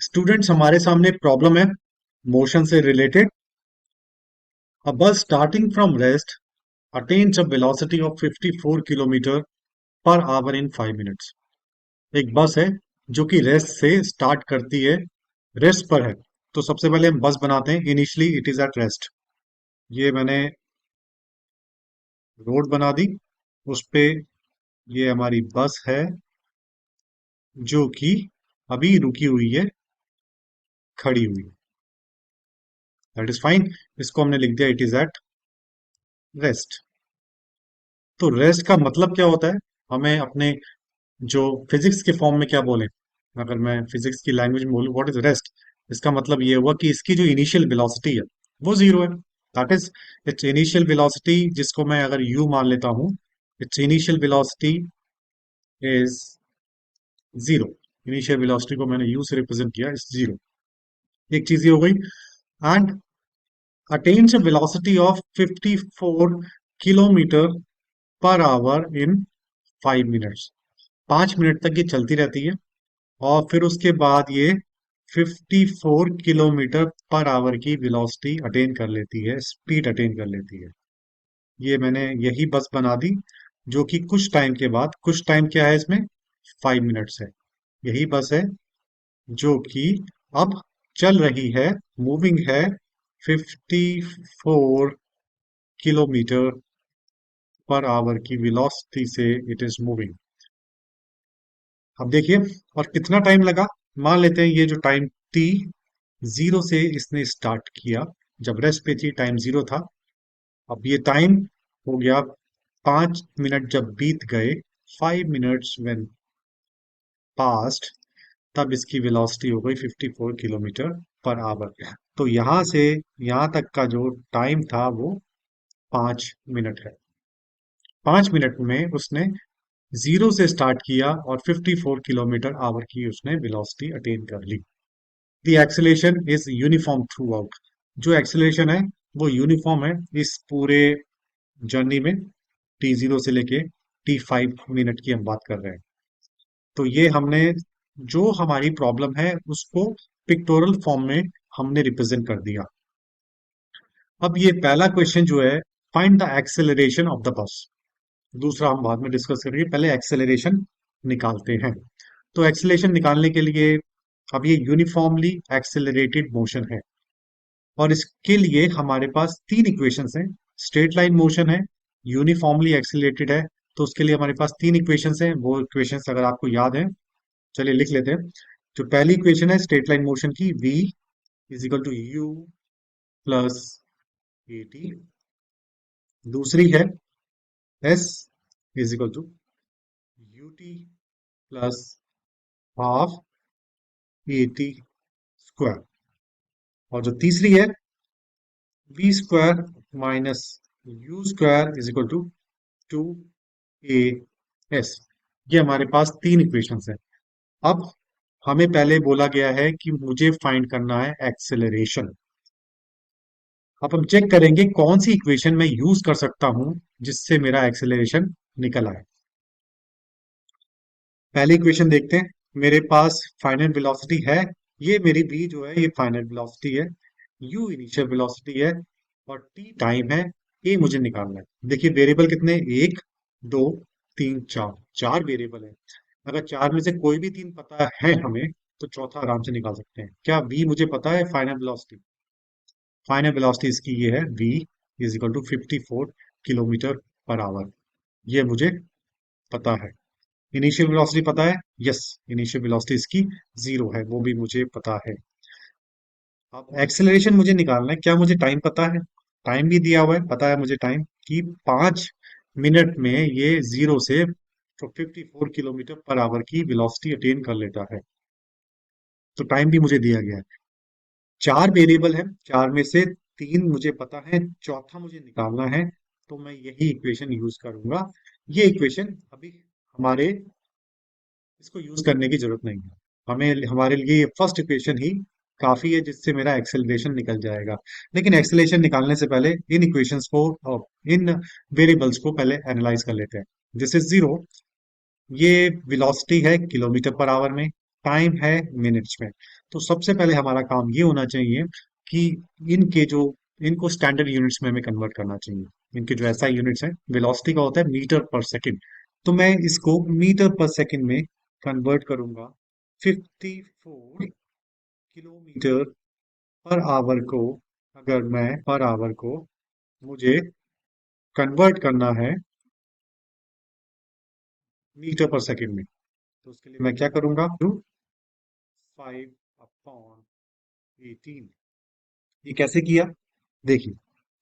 Students, हमारे सामने problem है मोशन से रिलेटेड। अ बस starting from rest attains a velocity of 54 kilometre per our in 5 minutes. एक बस है जो कि रेस्ट से स्टार्ट करती है, रेस्ट पर है। तो सबसे पहले हम बस बनाते हैं। Initially it is at rest. ये मैंने रोड बना दी, उस पे ये हमारी बस है जो कि अभी रुकी हुई है, खड़ी हुई। That is fine. इसको हमने लिख दिया, इट इज एट रेस्ट। तो रेस्ट का मतलब क्या होता है? हमें अपने जो फिजिक्स के फॉर्म में क्या बोले, अगर मैं फिजिक्स की लैंग्वेज में बोलूं व्हाट इज रेस्ट, इसका मतलब ये हुआ कि इसकी जो इनिशियल वेलोसिटी है वो जीरो है। That is it's initial velocity, जिसको मैं अगर यू मान लेता हूं, it's initial velocity is zero. Initial velocity को मैंने यू से रिप्रेजेंट किया, इज जीरो। एक चीज ये हो गई। And attains a velocity of 54 kilometre per our in 5 minutes. 5 minute तक ये चलती रहती है और फिर उसके बाद ये 54 किलोमीटर पर आवर की वेलोसिटी अटेन कर लेती है, स्पीड अटेन कर लेती है। ये मैंने यही बस बना दी, जो कि कुछ टाइम के बाद, कुछ टाइम क्या है इसमें, 5 मिनट्स है। यही बस है जो कि अब चल रही है, मूविंग है 54 किलोमीटर पर आवर की वेलोसिटी से इट इज मूविंग। अब देखिए, और कितना टाइम लगा। मान लेते हैं ये जो टाइम टी जीरो से इसने स्टार्ट किया, जब रेस्ट पे थी टाइम जीरो था। अब ये टाइम हो गया 5 मिनट जब बीत गए, 5 मिनट्स व्हेन पास्ट, तब इसकी वेलोसिटी हो गई 54 किलोमीटर पर आवर। तो यहां से यहां तक का जो टाइम था वो 5 मिनट है। 5 मिनट में उसने जीरो से स्टार्ट किया और 54 किलोमीटर आवर की उसने वेलोसिटी अटेन कर ली। The acceleration is uniform throughout. जो एक्सेलेरेशन है वो यूनिफॉर्म है इस पूरे जर्नी में। T0 से लेके T5 मिनट की हम बात कर रहे हैं। तो ये हमने, जो हमारी प्रॉब्लम है उसको पिक्टोरल फॉर्म में हमने रिप्रेजेंट कर दिया। अब ये पहला क्वेश्चन जो है, find the acceleration of the bus. दूसरा हम बाद में डिस्कस करेंगे, पहले एक्सेलरेशन निकालते हैं। तो एक्सेलरेशन निकालने के लिए, अब ये यूनिफॉर्मली एक्सेलरेटेड मोशन है और इसके लिए हमारे पास तीन इक्वेशंस हैं। स्ट्रेट लाइन मोशन है, यूनिफॉर्मली एक्सेलरेटेड है, तो उसके लिए हमारे पास तीन इक्वेशंस हैं। वो इक्वेशंस अगर आपको याद है, चलिए लिख लेते हैं। जो पहली इक्वेशन है स्ट्रेट लाइन मोशन की, v is equal to u plus a t. दूसरी है s is equal to u t plus half a t square. और जो तीसरी है v square minus u square is equal to 2as। ये हमारे पास तीन इक्वेशंस हैं। अब हमें पहले बोला गया है कि मुझे फाइंड करना है एक्सेलरेशन। अब हम चेक करेंगे कौन सी इक्वेशन मैं यूज कर सकता हूं जिससे मेरा एक्सेलरेशन निकल आए। पहली इक्वेशन देखते हैं। मेरे पास फाइनल वेलोसिटी है, ये मेरी v जो है ये फाइनल वेलोसिटी है, u इनिशियल वेलोसिटी है और t टाइम है। a मुझे निकालना है। देखिए वेरिएबल कितने, एक, दो, तीन, चार, चार वेरिएबल है। अगर चार में से कोई भी तीन पता है हमें, तो चौथा आराम से निकाल सकते हैं। क्या v मुझे पता है? फाइनल वेलोसिटी, फाइनल वेलोसिटी इसकी ये है, v is equal to 54 kilometre per hour. ये मुझे पता है। इनिशियल वेलोसिटी पता है, यस, इनिशियल वेलोसिटी इसकी जीरो है, वो भी मुझे पता है। अब एक्सेलरेशन मुझे निकालना है। क्या मुझे टाइम पता है? टाइम भी दिया हुआ है, पता है मुझे टाइम कि 5 मिनट में ये जीरो से 54 किलोमीटर पर आवर की वेलोसिटी अटेन कर लेता है। तो टाइम भी मुझे दिया गया है। चार वेरिएबल है, चार में से तीन मुझे पता है, चौथा मुझे निकालना है। तो मैं यही इक्वेशन यूज करूंगा। ये इक्वेशन अभी हमारे, इसको यूज करने की जरूरत नहीं है हमें। हमारे लिए ये फर्स्ट इक्वेशन ही काफी है जिससे मेरा एक्सेलरेशन निकल जाएगा। लेकिन एक्सेलरेशन निकालने से पहले इन इक्वेशंस को और इन वेरिएबल्स को पहले एनालाइज कर लेते हैं। दिस इज जीरो, ये वेलोसिटी है किलोमीटर पर आवर में, टाइम है मिनट्स में। तो सबसे पहले हमारा काम ये होना चाहिए कि इनके जो इनको स्टैंडर्ड यूनिट्स में हमें कन्वर्ट करना चाहिए। इनके जो एसआई यूनिट्स हैं, वेलोसिटी का होता है मीटर पर सेकंड, तो मैं इसको मीटर पर सेकंड में कन्वर्ट करूंगा। 54 किलोमीटर पर आवर को, अगर मैं पर आवर को मुझे कन्वर्ट करना है मीटर पर सेकंड में, तो उसके लिए मैं क्या करूंगा, 5/18। ये कैसे किया, देखिए,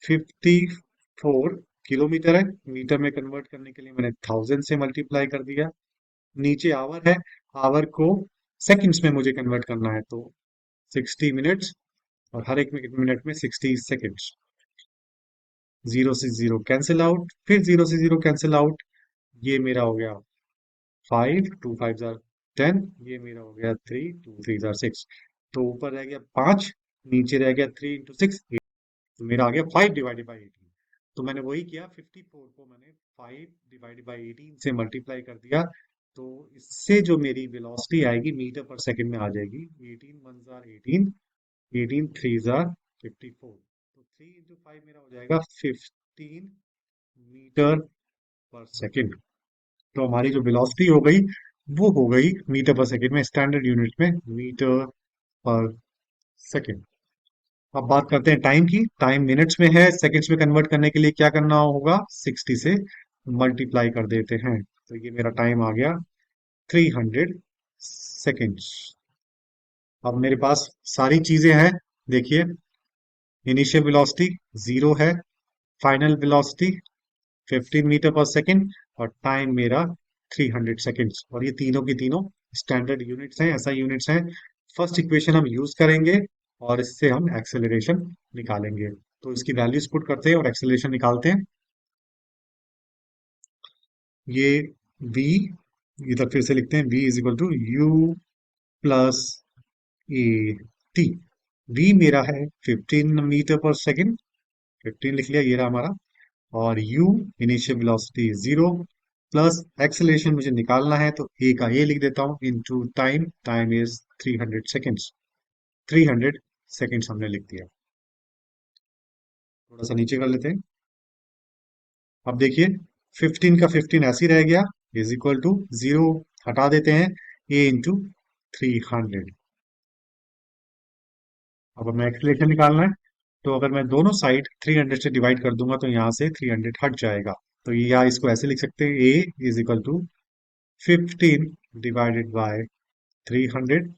54 किलोमीटर है, मीटर में कन्वर्ट करने के लिए मैंने 1000 से मल्टीप्लाई कर दिया। नीचे आवर है, आवर को सेकंड्स में मुझे कन्वर्ट करना है, तो 60 मिनट्स, और हर एक मिनट में 60 सेकंड्स। जीरो से जीरो कैंसिल आउट, फिर जीरो से जीरो कैंसिल आउट, ये मेरा हो गया 5, 2 5 जार 10, ये मेरा हो गया 3, 2 3 जार 6, तो ऊपर रह गया 5, नीचे रह गया 3 × 6, तो मेरा आ गया 5/18। तो मैंने वही किया, 54 को मैंने 5/18 से मल्टीप्लाई कर दिया, तो इससे जो मेरी वेलोसिटी आएगी मीटर पर सेकंड में आ जाएगी 18 × 1 = 18, 18 × 3 = 54, तो 3 × 5 मेरा हो जाएगा 15 मीटर पर सेकंड। तो हमारी जो वेलोसिटी हो गई वो हो गई मीटर पर सेकंड में, स्टैंडर्ड यूनिट में मीटर पर सेकंड। अब बात करते हैं टाइम की। टाइम मिनट्स में है, सेकंड्स में कन्वर्ट करने के लिए क्या करना होगा, 60 से मल्टीप्लाई कर देते हैं, तो ये मेरा टाइम आ गया 300 सेकेंड्स। अब मेरे पास सारी चीजें हैं, देखिए, इनिशियल वेलोसिटी 0 है, फाइनल वेलोसिटी 15 मीटर पर सेकंड, और टाइम मेरा 300 सेकेंड्स, और ये तीनों की तीनों स्टैंडर्ड यूनिट्स हैं, ऐसा यूनिट्स हैं। फर्स्ट इक्वेशन हम यूज करेंगे और इससे हम एक्सेलरेशन निकालेंगे, तो इसकी वैल्यूज पुट करते हैं और एक्सेलरेशन निकालते हैं। ये v, इधर फिर से लिखते हैं, v = u plus a T. v मेरा है 15 मीटर पर सेकंड, 15 लिख लिया, ये रहा हमारा, और u initial velocity 0, plus acceleration मुझे निकालना है, तो a का a लिख देता हूँ, into time, time is 300 seconds. 300 seconds हमने लिख दिया। थोड़ा सा नीचे कर लेते हैं। अब देखिए, 15 का 15 ऐसे ही रह गया, इज इक्वल टू 0 हटा देते हैं, a × 300। अब हमें एक्सेलरेशन निकालना है, तो अगर मैं दोनों साइड 300 से डिवाइड कर दूंगा तो यहाँ से 300 हट जाएगा, तो ये, या इसको ऐसे लिख सकते हैं, a = 15 डिवाइडेड बाय 300।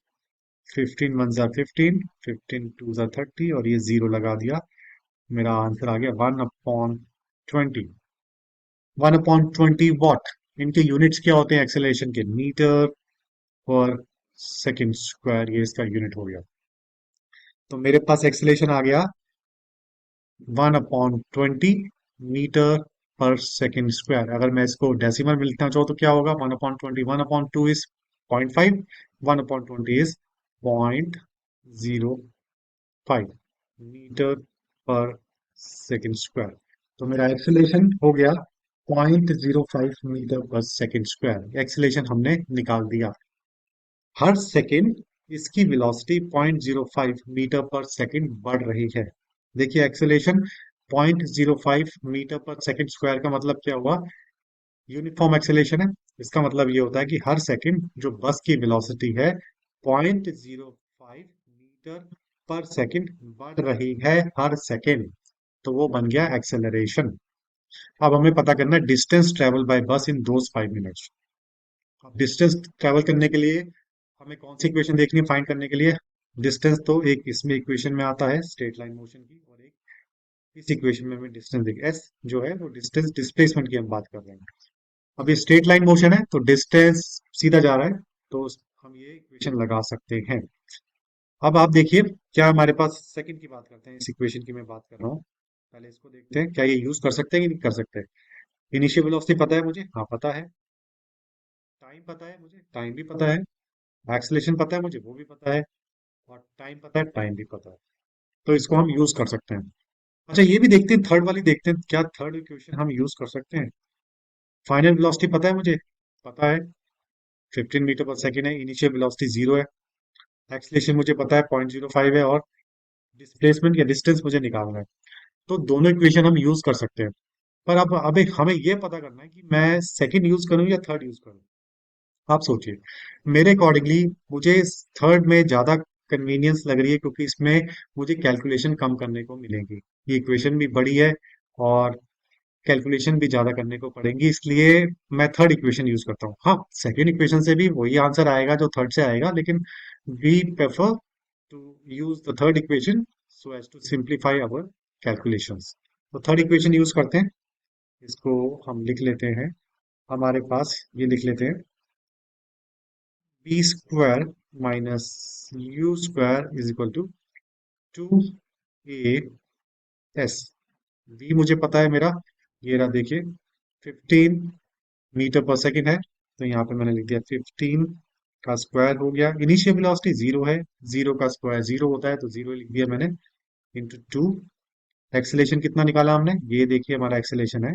15 × 1 = 15, 15 × 2 = 30, और ये 0 लगा दिया, मेरा आंसर आ गया 1/20। 1/20 वॉट। इनके यूनिट्स क्या होते हैं एक्सेलरेशन के, मीटर पर सेकंड स्क्वायर, ये इसका यूनिट हो गया। तो मेरे पास एक्सेलरेशन आ गया 1/20 मीटर पर सेकंड स्क्वायर। अगर मैं इसको डेसिमल में लिखना चाहूँ तो क्या होगा, 1/20, 1/2 इज 0.5, 1/20 इज 0.05 मीटर पर सेकंड स्क्वायर। तो मेरा एक्सेलरेशन हो गया 0.05 मीटर पर सेकंड स्क्वायर, एक्सेलरेशन हमने निकाल दिया। हर सेकंड इसकी वेलोसिटी 0.05 मीटर पर सेकंड बढ़ रही है। देखिए, एक्सेलरेशन 0.05 मीटर पर सेकंड स्क्वायर का मतलब क्या हुआ, यूनिफॉर्म एक्सेलरेशन है। इसका मतलब ये होता है कि हर सेकंड जो बस की वेलोसिटी है 0.05 मीटर पर सेकंड बढ़ रही है हर सेकंड, तो वो बन गया एक्सेलरेशन। अब हमें पता करना है डिस्टेंस ट्रेवल बाय बस इन दोज 5 मिनट्स। अब डिस्टेंस ट्रेवल करने के लिए हमें कौन सी इक्वेशन देखनी है फाइंड करने के लिए, डिस्टेंस तो एक इसमें इक्वेशन में आता है स्ट्रेट लाइन मोशन की, और एक इस इक्वेशन में हमें डिस्टेंस देखिए, एस जो है वो डिस्टेंस डिस्प्लेसमेंट की हम बात कर रहे हैं। अब ये स्ट्रेट लाइन मोशन है तो डिस्टेंस सीधा जा रहा है, तो हम ये इक्वेशन लगा सकते हैं। अब आप देखिए, क्या हमारे पास, सेकंड की बात करते हैं, इस इक्वेशन की मैं बात कर रहा हूँ, पहले इसको देखते हैं क्या ये यूज कर सकते हैं कि नहीं कर सकते। इनिशियल वेलोसिटी पता है मुझे, हाँ पता है। टाइम पता है मुझे, टाइम भी पता है। एक्सेलरेशन पता है मुझे, वो भी पता है। और टाइम पता है, टाइम भी पता है, तो इसको हम यूज कर सकते हैं। अच्छा, ये भी देखते हैं, थर्ड वाली देखते हैं, क्या थर्ड इक्वेशन हम यूज कर सकते हैं। फाइनल वेलोसिटी पता है मुझे, पता है। 15 मीटर पर सेकेंड है, इनिशियल वेलोसिटी 0 है, एक्सलेशन मुझे पता है 0.05 है, और डिस्प्लेसमेंट या डिस्टेंस मुझे निकालना है। तो दोनों इक्वेशन हम यूज कर सकते हैं। पर अब एक हमें ये पता करना है कि मैं सेकंड यूज करूं या थर्ड यूज करूं। आप सोचिए, मेरे अकॉर्डिंगली मुझे थर्ड में ज्यादा कन्वीनियंस लग रही है, क्योंकि इसमें मुझे कैलकुलेशन कम करने को मिलेगी। ये इक्वेशन भी बड़ी है और कैलकुलेशन भी ज्यादा करने को पड़ेंगी, इसलिए मैं थर्ड इक्वेशन यूज करता हूँ। हाँ, सेकेंड इक्वेशन से भी वही आंसर आएगा जो थर्ड से आएगा, लेकिन we prefer to use the third equation so as to simplify our calculations. तो थर्ड इक्वेशन यूज करते हैं, इसको हम लिख लेते हैं। हमारे पास ये लिख लेते हैं, b square minus u square is equal to 2 s. V मुझे पता है मेरा, ये रहा देखिए, 15 मीटर पर सेकेंड है, तो यहाँ पे मैंने लिख दिया 15 का स्क्वायर हो गया। इनिशियल वेलोसिटी 0 है, 0 का स्क्वायर 0 होता है, तो 0 लिख दिया मैंने, इंटू 2। एक्सेलेरेशन कितना निकाला हमने, ये देखिए हमारा एक्सेलेरेशन है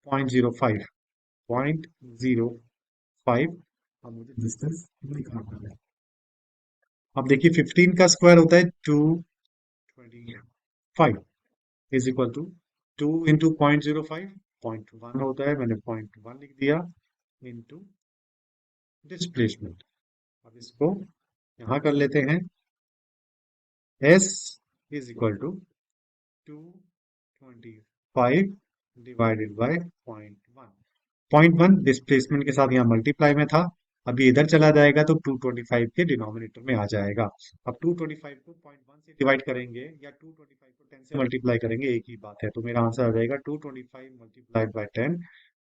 0.05, 0.05। अब मुझे डिस्टेंस निकालना है। अब देखिए 15 का स्क्वायर होता है 225, इज इक्वल टू 2 इंटू 0.05, 0.1 होता है, मैंने 0.1 लिख दिया, इंटू डिस्प्लेसमेंट। अब इसको यहाँ कर लेते हैं, s is equal to 225 divided by 0.1। 0.1 displacement के साथ यहाँ मल्टीप्लाई में था, अब ये इधर चला जाएगा तो 225 के डिनोमिनेटर में आ जाएगा। अब 225 को 0.1 से डिवाइड करेंगे या 225 को 10 से मल्टीप्लाई करेंगे, एक ही बात है, तो मेरा आंसर आ जाएगा 225 मल्टीप्लाइड बाय 10,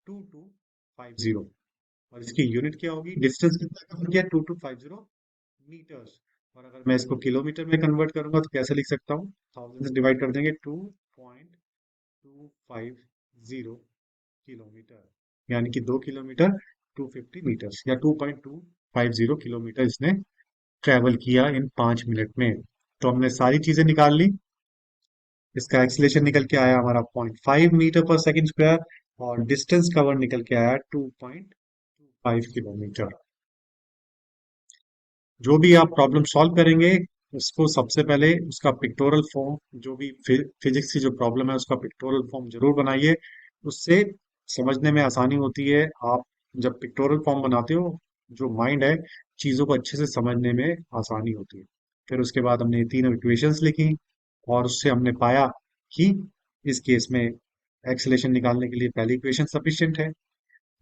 2250। और इसकी यूनिट क्या होगी, डिस्टेंस कितना कवर किया, 2250 मीटर्स। और अगर मैं इसको किलोमीटर में कन्वर्ट करूंगा तो कैसे लिख सकता हूँ, 1000 से डिवाइड कर देंगे, 2.250 किलोमीटर, यानी कि 2 किलोमीटर 250 मीटर्स, या 2.250 किलोमीटर इसने ट्रेवल किया इन 5 मिनट में। तो हमने सारी चीजें निकाल ली। इसका एक्सीलरेशन निकल के आया हमारा 0.5 मीटर पर सेकेंड स्क्वायर, और डिस्टेंस कवर निकल के आया 2.25 किलोमीटर। जो भी आप प्रॉब्लम सॉल्व करेंगे, उसको सबसे पहले उसका पिक्टोरल फॉर्म, जो भी फिजिक्स की जो प्रॉब्लम है उसका पिक्टोरल फॉर्म जरूर बनाइए, उससे समझने में आसानी होती है। आप जब पिक्टोरल फॉर्म बनाते हो, जो माइंड है, चीज़ों को अच्छे से समझने में आसानी होती है। फिर उसके बाद हमने तीनों इक्वेशंस लिखी, और उससे हमने पाया कि इस केस में एक्सेलेरेशन निकालने के लिए पहली इक्वेशन सफिशिएंट है,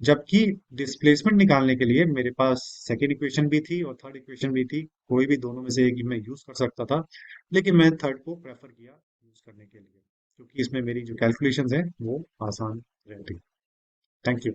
जबकि डिस्प्लेसमेंट निकालने के लिए मेरे पास सेकेंड इक्वेशन भी थी और थर्ड इक्वेशन भी थी, कोई भी दोनों में से एक ही मैं यूज कर सकता था, लेकिन मैं थर्ड को प्रेफर किया यूज करने के लिए, क्योंकि इसमें मेरी जो कैलकुलेशंस है वो आसान रहती। Thank you.